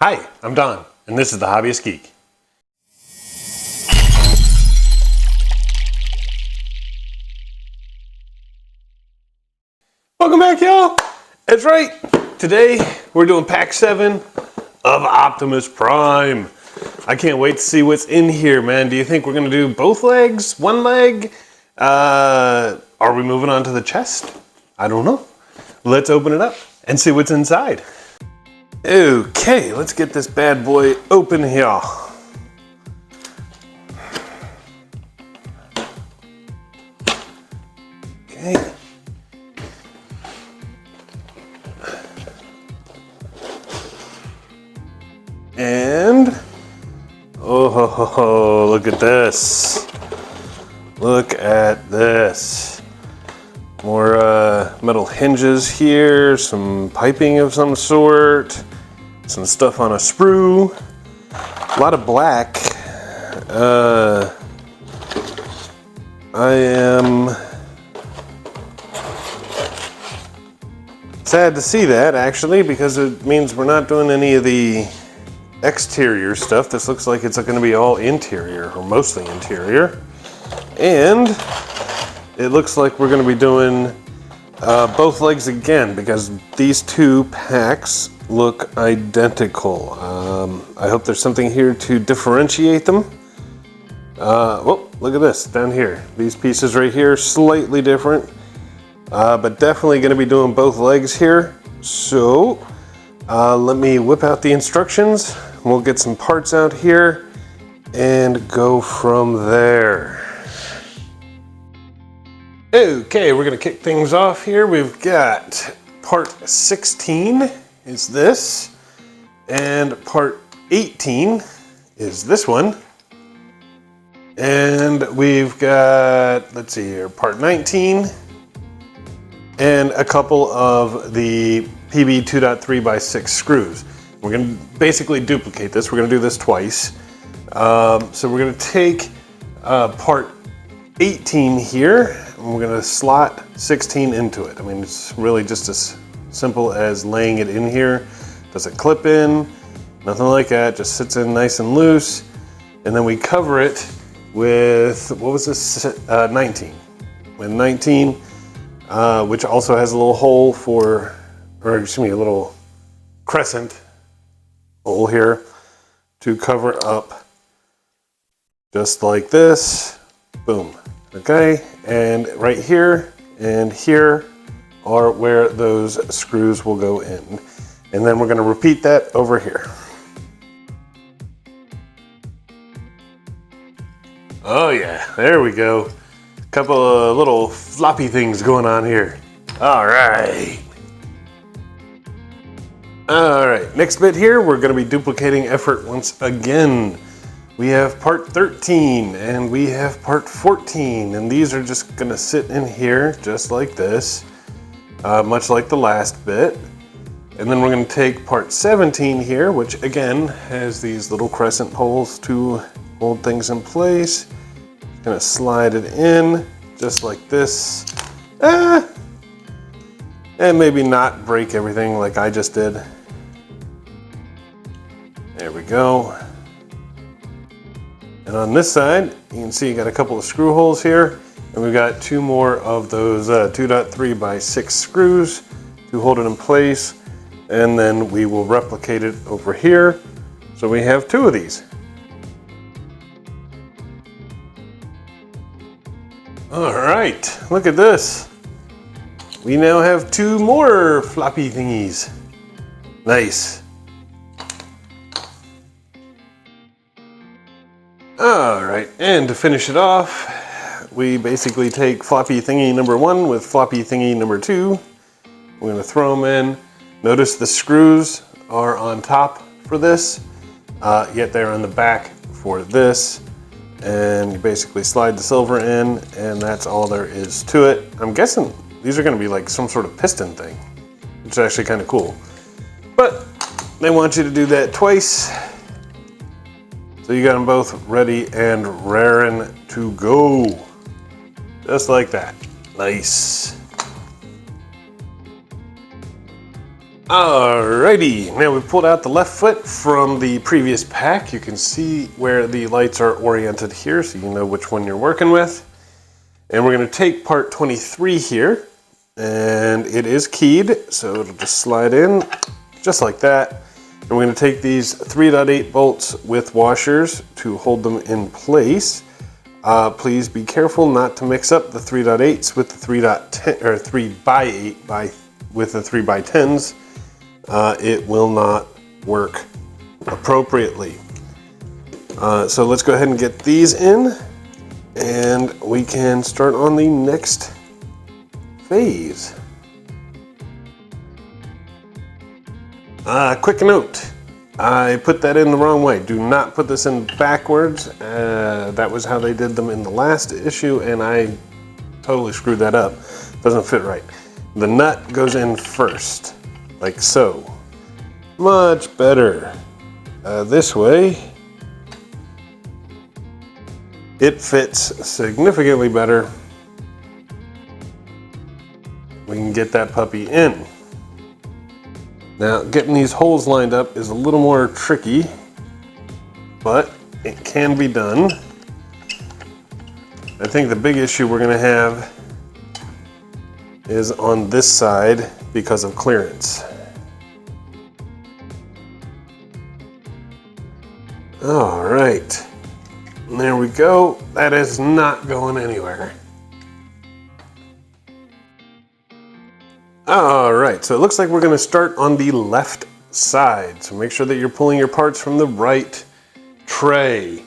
Hi, I'm Don, and this is The Hobbyist Geek. Welcome back, y'all. That's right. Today, we're doing pack 7 of Optimus Prime. I can't wait to see what's in here, man. Do you think we're going to do both legs, one leg? Are we moving on to the chest? I don't know. Let's open it up and see what's inside. Okay, let's get this bad boy open here. Okay. And, oh, look at this. Look at this. More metal hinges here, some piping of some sort. Some stuff on a sprue, a lot of black. I am sad to see that, actually, because it means we're not doing any of the exterior stuff. This looks like it's going to be all interior, or mostly interior. And it looks like we're going to be doing both legs again, because these two packs look identical. I hope there's something here to differentiate them. Oh, look at this down here. These pieces right here, slightly different, but definitely going to be doing both legs here. So let me whip out the instructions. We'll get some parts out here and go from there. Okay, we're going to kick things off here. We've got part 16 is this, and part 18 is this one. And we've got, let's see here, part 19 and a couple of the PB 2.3x6 screws. We're going to basically duplicate this. We're going to do this twice. So we're going to take part 18 here, and we're going to slot 16 into it. I mean, it's really just as simple as laying it in here. Doesn't clip in, nothing like that, just sits in nice and loose. And then we cover it with, what was this, 19. With 19, which also has a little hole for, or excuse me, a little crescent hole here to cover up, just like this. Boom. Okay, and right here and here are where those screws will go in. And then we're going to repeat that over here. Oh yeah, there we go. A couple of little floppy things going on here. All right. All right, next bit here, we're going to be duplicating effort once again. We have part 13 and we have part 14, and these are just going to sit in here just like this. Much like the last bit. And then we're going to take part 17 here, which again has these little crescent holes to hold things in place. Going to slide it in just like this. And maybe not break everything like I just did. There we go. And on this side, you can see you got a couple of screw holes here. And we've got two more of those 2.3x6 screws to hold it in place. And then we will replicate it over here. So we have two of these. All right, look at this. We now have two more floppy thingies. Nice. All right, and to finish it off, we basically take floppy thingy number 1 with floppy thingy number 2. We're going to throw them in. Notice the screws are on top for this, yet they're on the back for this. And you basically slide the silver in, and that's all there is to it. I'm guessing these are going to be like some sort of piston thing, which is actually kind of cool. But they want you to do that twice. So you got them both ready and raring to go. Just like that. Nice. Alrighty, now we've pulled out the left foot from the previous pack. You can see where the lights are oriented here, so you know which one you're working with. And we're going to take part 23 here, and it is keyed, so it'll just slide in just like that. And we're going to take these 3.8 bolts with washers to hold them in place. Please be careful not to mix up the 3.8s with the 3.10 or 3x8 with the 3x10s. It will not work appropriately. So let's go ahead and get these in, and we can start on the next phase. Quick note, I put that in the wrong way. Do not put this in backwards. That was how they did them in the last issue, and I totally screwed that up. Doesn't fit right. The nut goes in first, like so. Much better. This way, it fits significantly better. We can get that puppy in. Now, getting these holes lined up is a little more tricky, but it can be done. I think the big issue we're going to have is on this side because of clearance. All right, there we go. That is not going anywhere. All right, so it looks like we're going to start on the left side. So make sure that you're pulling your parts from the right tray.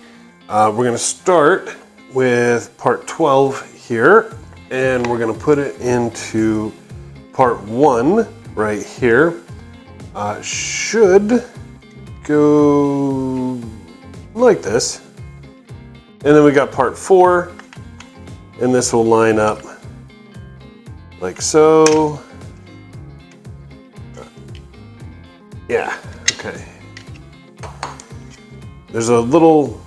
We're going to start with part 12 here, and we're going to put it into part 1 right here. Should go like this. And then we got part 4, and this will line up like so. Yeah, okay. There's a little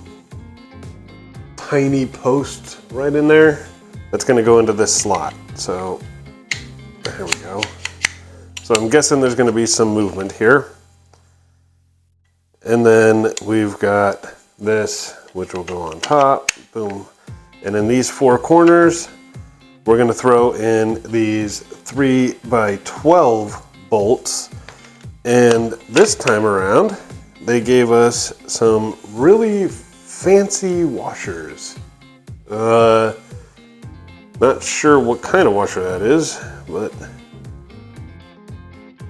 tiny post right in there that's gonna go into this slot. So, there we go. So I'm guessing there's gonna be some movement here. And then we've got this, which will go on top, boom. And in these 4 corners, we're gonna throw in these 3x12 bolts. And this time around, they gave us some really fancy washers. Not sure what kind of washer that is, but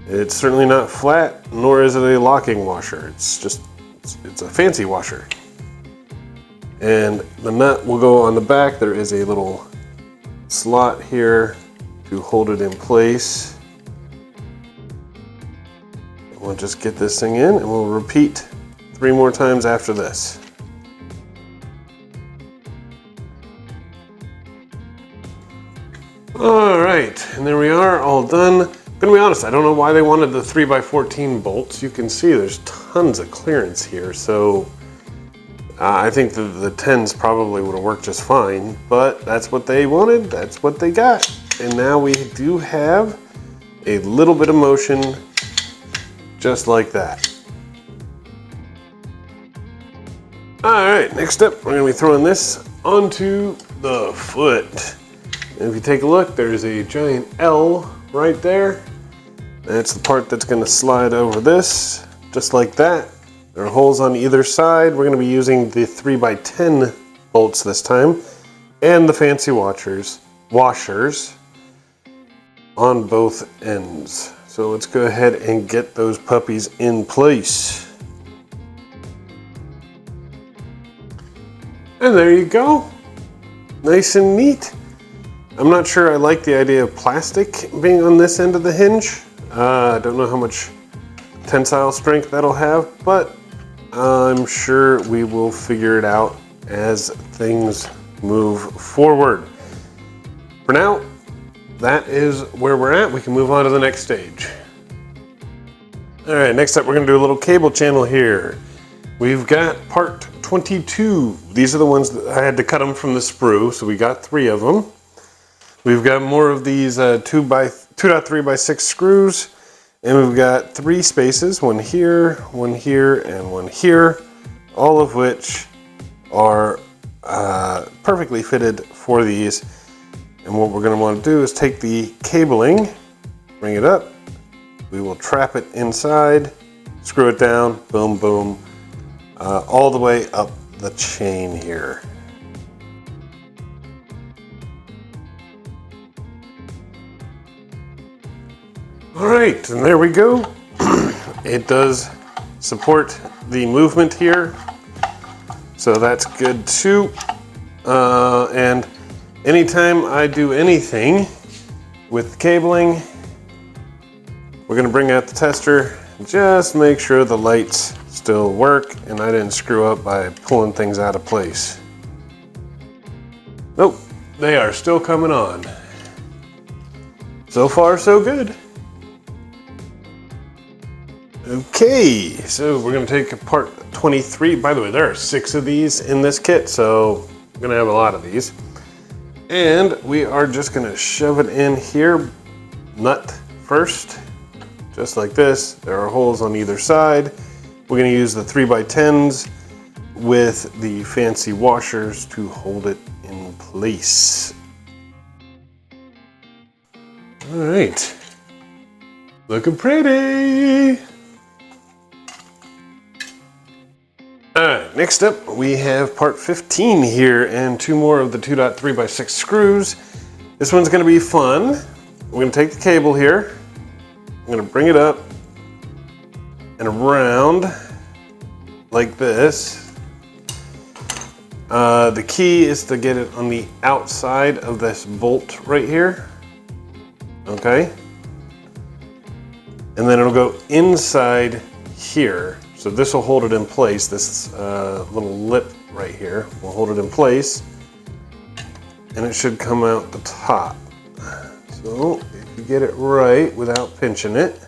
it's certainly not flat, nor is it a locking washer. It's a fancy washer. And the nut will go on the back. There is a little slot here to hold it in place. We'll just get this thing in, and we'll repeat 3 more times after this. All right, and there we are, all done. I'm gonna be honest, I don't know why they wanted the 3x14 bolts. You can see there's tons of clearance here, so I think the 10s probably would have worked just fine, but that's what they wanted, that's what they got. And now we do have a little bit of motion just like that. All right, next up, we're gonna be throwing this onto the foot. And if you take a look, there's a giant L right there. That's the part that's gonna slide over this, just like that. There are holes on either side. We're gonna be using the 3x10 bolts this time, and the fancy washers on both ends. So let's go ahead and get those puppies in place. And there you go. Nice and neat. I'm not sure I like the idea of plastic being on this end of the hinge. I don't know how much tensile strength that'll have, but I'm sure we will figure it out as things move forward. For now, that is where we're at. We can move on to the next stage. All right, next up, we're gonna do a little cable channel here. We've got part 22. These are the ones that I had to cut them from the sprue, so we got 3 of them. We've got more of these 2.3x6 screws, And we've got 3 spaces, one here, and one here, all of which are perfectly fitted for these. And what we're going to want to do is take the cabling, bring it up, we will trap it inside, screw it down, boom, boom, all the way up the chain here. All right, and there we go. It does support the movement here, so that's good too. And anytime I do anything with the cabling, we're gonna bring out the tester, just make sure the lights still work and I didn't screw up by pulling things out of place. Nope, they are still coming on. So far, so good. Okay, so we're gonna take part 23. By the way, there are 6 of these in this kit, so I'm gonna have a lot of these. And we are just gonna shove it in here, nut first, just like this. There are holes on either side. We're gonna use the 3x10s with the fancy washers to hold it in place. All right, looking pretty. Alright, next up we have part 15 here and 2 more of the 2.3x6 screws. This one's going to be fun. We're going to take the cable here, I'm going to bring it up and around like this. The key is to get it on the outside of this bolt right here. Okay. And then it'll go inside here. So this will hold it in place. This little lip right here will hold it in place. And it should come out the top. So if you get it right without pinching it,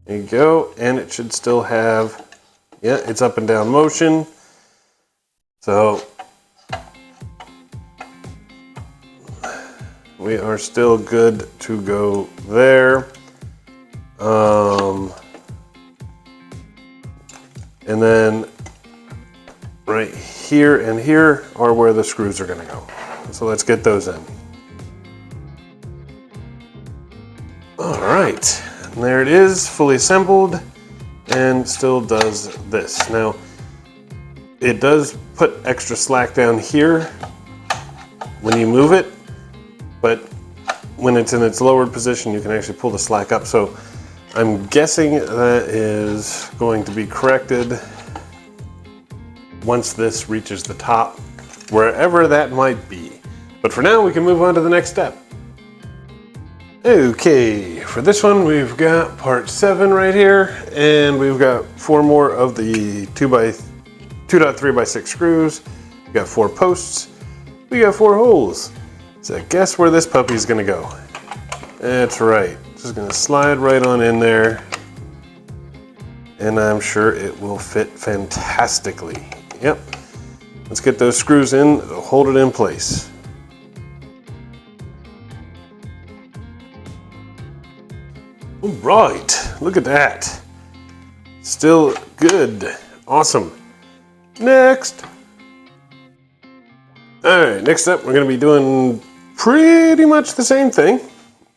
there you go. And it should still have, yeah, it's up and down motion. So we are still good to go there. And then right here and here are where the screws are gonna go. So let's get those in. All right, and there it is, fully assembled, and still does this. Now, it does put extra slack down here when you move it, but when it's in its lowered position, you can actually pull the slack up. So I'm guessing that is going to be corrected once this reaches the top, wherever that might be. But for now, we can move on to the next step. Okay, for this one, we've got part 7 right here, and we've got 4 more of the 2.3x6 screws. We've got 4 posts. We got 4 holes. So guess where this puppy's gonna go? That's right. Just gonna slide right on in there, and I'm sure it will fit fantastically. Yep. Let's get those screws in, hold it in place. All right, look at that. Still good. Awesome. Next. All right, next up, we're gonna be doing pretty much the same thing.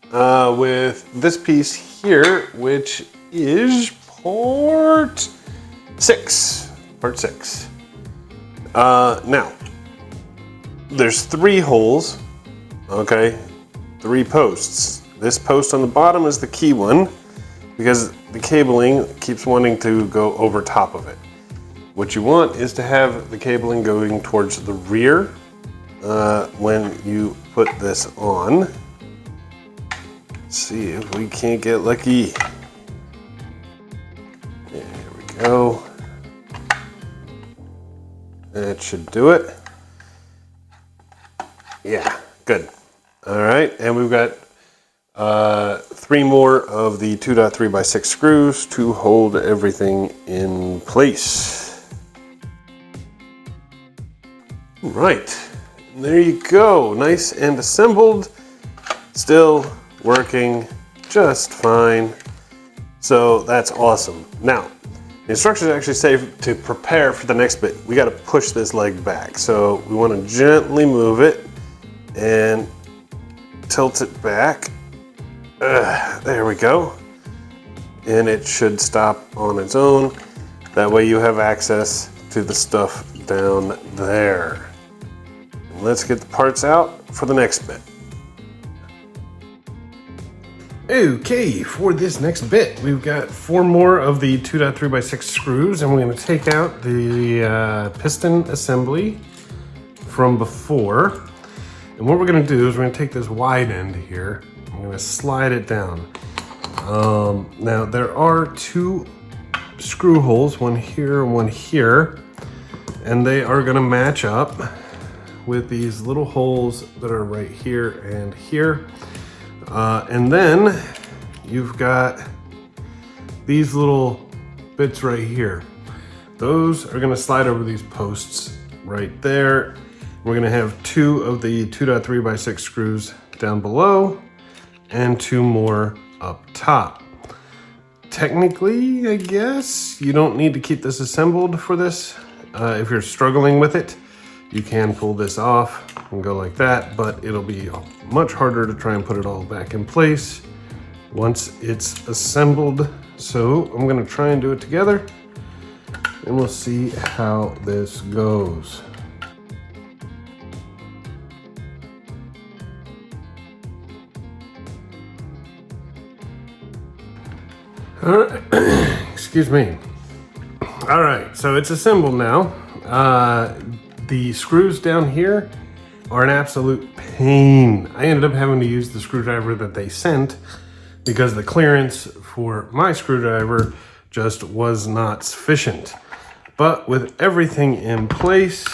With this piece here, which is part 6. Part 6. Now, there's 3 holes, okay? 3 posts. This post on the bottom is the key one because the cabling keeps wanting to go over top of it. What you want is to have the cabling going towards the rear when you put this on. See if we can't get lucky. There we go. That should do it. Yeah, good. All right, and we've got 3 more of the 2.3x6 screws to hold everything in place. All right, and there you go. Nice and assembled. Still working just fine. So that's awesome. Now, the instructions actually say to prepare for the next bit, we got to push this leg back. So we want to gently move it and tilt it back. There we go. And it should stop on its own. That way you have access to the stuff down there. And let's get the parts out for the next bit. Okay, for this next bit, we've got 4 more of the 2.3x6 screws, and we're going to take out the piston assembly from before. And what we're going to do is we're going to take this wide end here, I'm going to slide it down. Now there are 2 screw holes, one here and one here, and they are going to match up with these little holes that are right here and here. And then you've got these little bits right here. Those are going to slide over these posts right there. We're going to have 2 of the 2.3x6 screws down below and 2 more up top. Technically, I guess, you don't need to keep this assembled for this. If you're struggling with it, you can pull this off and go like that, but it'll be much harder to try and put it all back in place once it's assembled. So I'm going to try and do it together, and we'll see how this goes. All right. Excuse me. All right, so it's assembled now. The screws down here are an absolute pain. I ended up having to use the screwdriver that they sent because the clearance for my screwdriver just was not sufficient. But with everything in place,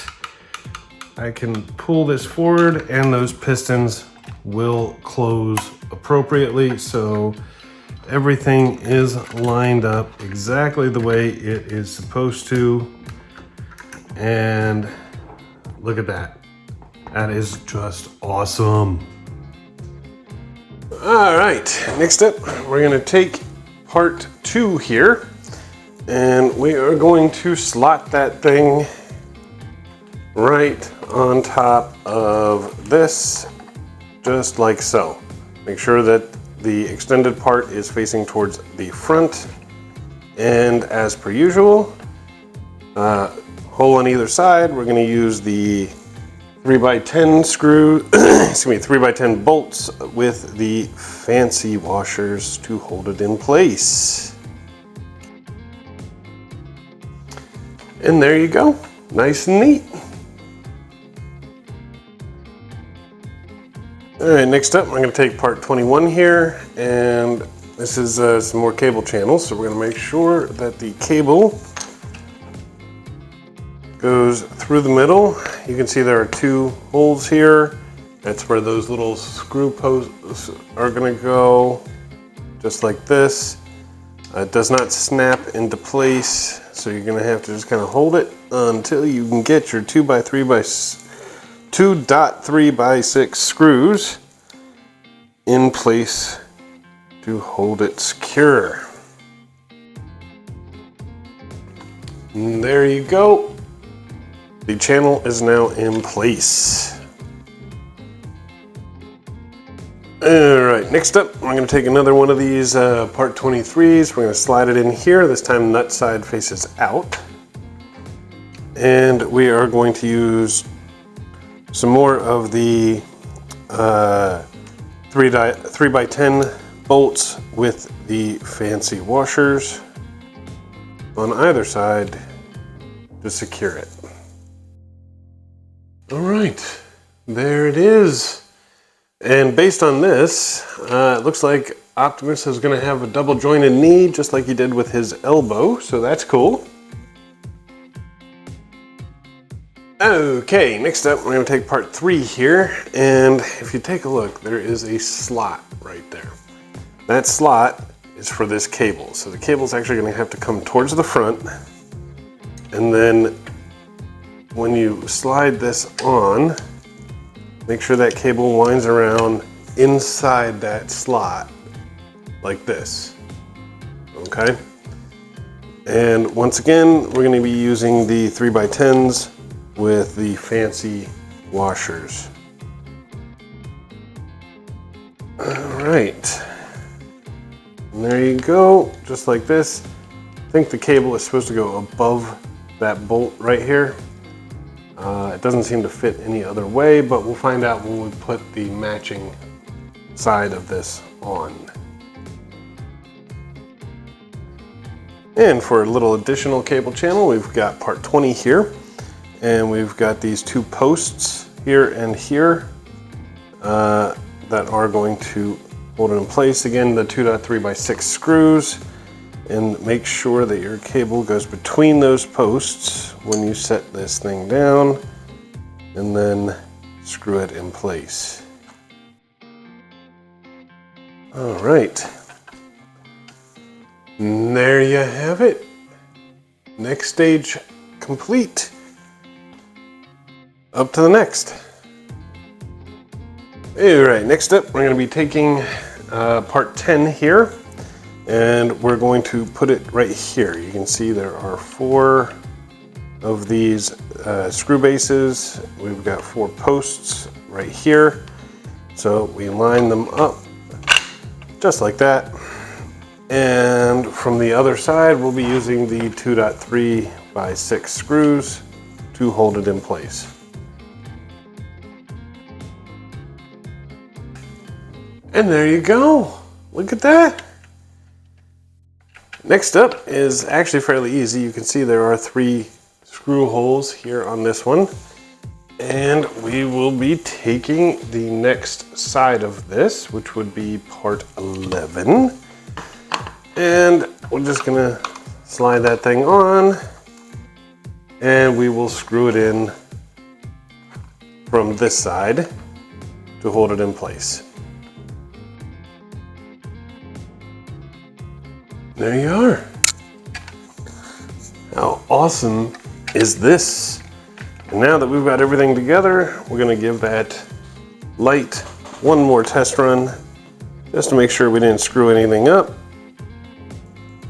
I can pull this forward and those pistons will close appropriately. So everything is lined up exactly the way it is supposed to. And look at that. That is just awesome. All right, next up, we're gonna take part 2 here, and we are going to slot that thing right on top of this, just like so. Make sure that the extended part is facing towards the front, and as per usual, hole on either side. We're going to use the 3x10 screw, excuse me, 3x10 bolts with the fancy washers to hold it in place. And there you go, nice and neat. All right, next up, I'm going to take part 21 here, and this is some more cable channels. So we're going to make sure that the cable goes through the middle. You can see there are 2 holes here. That's where those little screw posts are going to go, just like this. It does not snap into place, so you're going to have to just kind of hold it until you can get your 2.3x6 screws in place to hold it secure. And there you go. The channel is now in place. All right, next up, I'm going to take another one of these part 23s. We're going to slide it in here. This time nut side faces out. And we are going to use some more of the 3x10 bolts with the fancy washers on either side to secure it. All right, there it is. And based on this, it looks like Optimus is going to have a double jointed knee, just like he did with his elbow, so that's cool. Okay, next up, we're going to take part 3 here, and if you take a look, there is a slot right there. That slot is for this cable, so the cable is actually going to have to come towards the front, and then when you slide this on, make sure that cable winds around inside that slot like this. okay? And once again, we're going to be using the 3x10s with the fancy washers. All right, and there you go, just like this. I think the cable is supposed to go above that bolt right here. It doesn't seem to fit any other way, but we'll find out when we put the matching side of this on. And for a little additional cable channel, we've got part 20 here, and we've got these two posts here and here that are going to hold it in place. Again, the 2.3x6 screws, and make sure that your cable goes between those posts when you set this thing down, and then screw it in place. All right, and there you have it. Next stage complete. Up to the next. All right, next up, we're going to be taking part 10 here, and we're going to put it right here. You can see there are 4 of these screw bases. We've got 4 posts right here. So we line them up just like that. And from the other side, we'll be using the 2.3x6 screws to hold it in place. And there you go. Look at that. Next up is actually fairly easy. You can see there are 3 screw holes here on this one. And we will be taking the next side of this, which would be part 11. And we're just gonna slide that thing on, and we will screw it in from this side to hold it in place. There you are. How awesome is this? And now that we've got everything together, we're gonna give that light one more test run just to make sure we didn't screw anything up.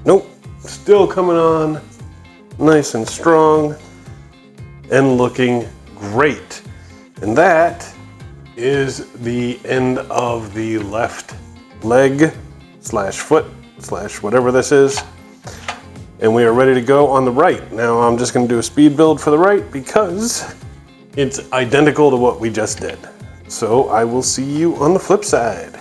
Nope, still coming on nice and strong and looking great. And that is the end of the left leg slash foot slash whatever this is. And we are ready to go on the right. Now I'm just gonna do a speed build for the right because it's identical to what we just did. So I will see you on the flip side.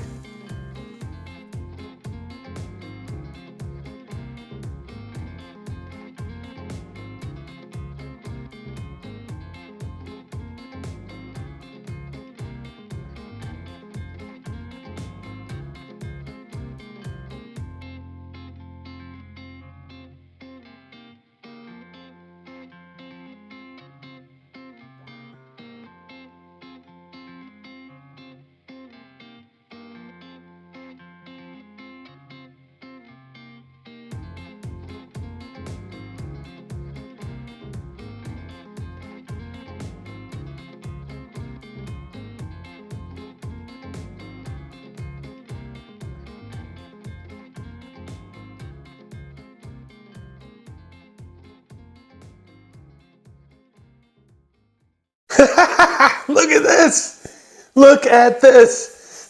Look at this! Look at this!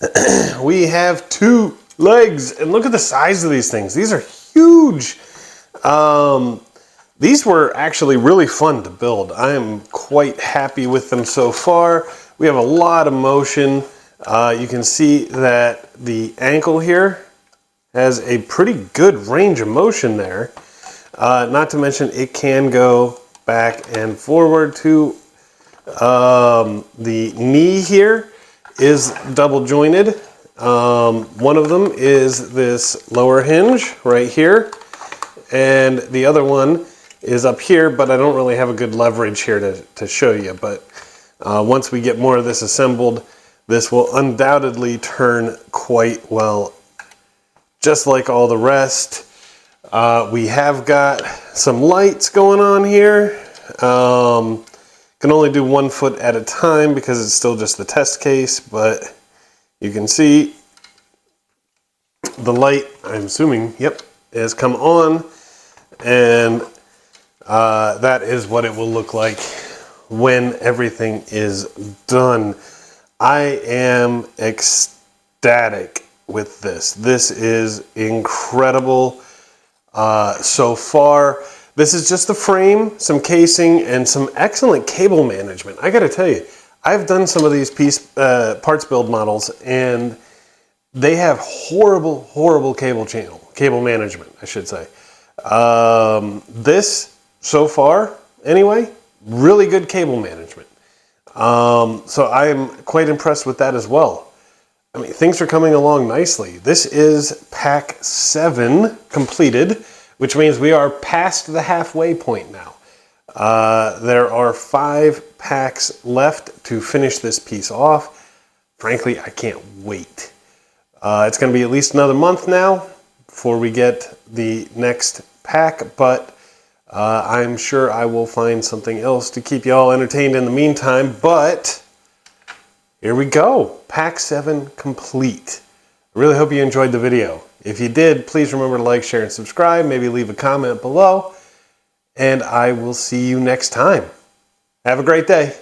We have 2 legs, and look at the size of these things. These are huge. These were actually really fun to build. I am quite happy with them so far. We have a lot of motion. You can see that the ankle here has a pretty good range of motion there. Not to mention it can go back and forward too. The knee here is double jointed. One of them is this lower hinge right here, and the other one is up here, but I don't really have a good leverage here to show you. But once we get more of this assembled, this will undoubtedly turn quite well, just like all the rest. We have got some lights going on here. Can only do 1 foot at a time because it's still just the test case, but you can see the light, I'm assuming, yep, has come on, and that is what it will look like when everything is done. I am ecstatic with this. This is incredible so far. This is just the frame, some casing, and some excellent cable management. I gotta tell you, I've done some of these parts build models, and they have horrible cable management, I should say. This, so far, anyway, really good cable management. So I am quite impressed with that as well. I mean, things are coming along nicely. This is pack 7 completed, which means we are past the halfway point now. There are 5 packs left to finish this piece off. Frankly, I can't wait. It's going to be at least another month now before we get the next pack, but I'm sure I will find something else to keep you all entertained in the meantime. But here we go. Pack 7 complete. I really hope you enjoyed the video. If you did, please remember to like, share, and subscribe. Maybe leave a comment below. And I will see you next time. Have a great day.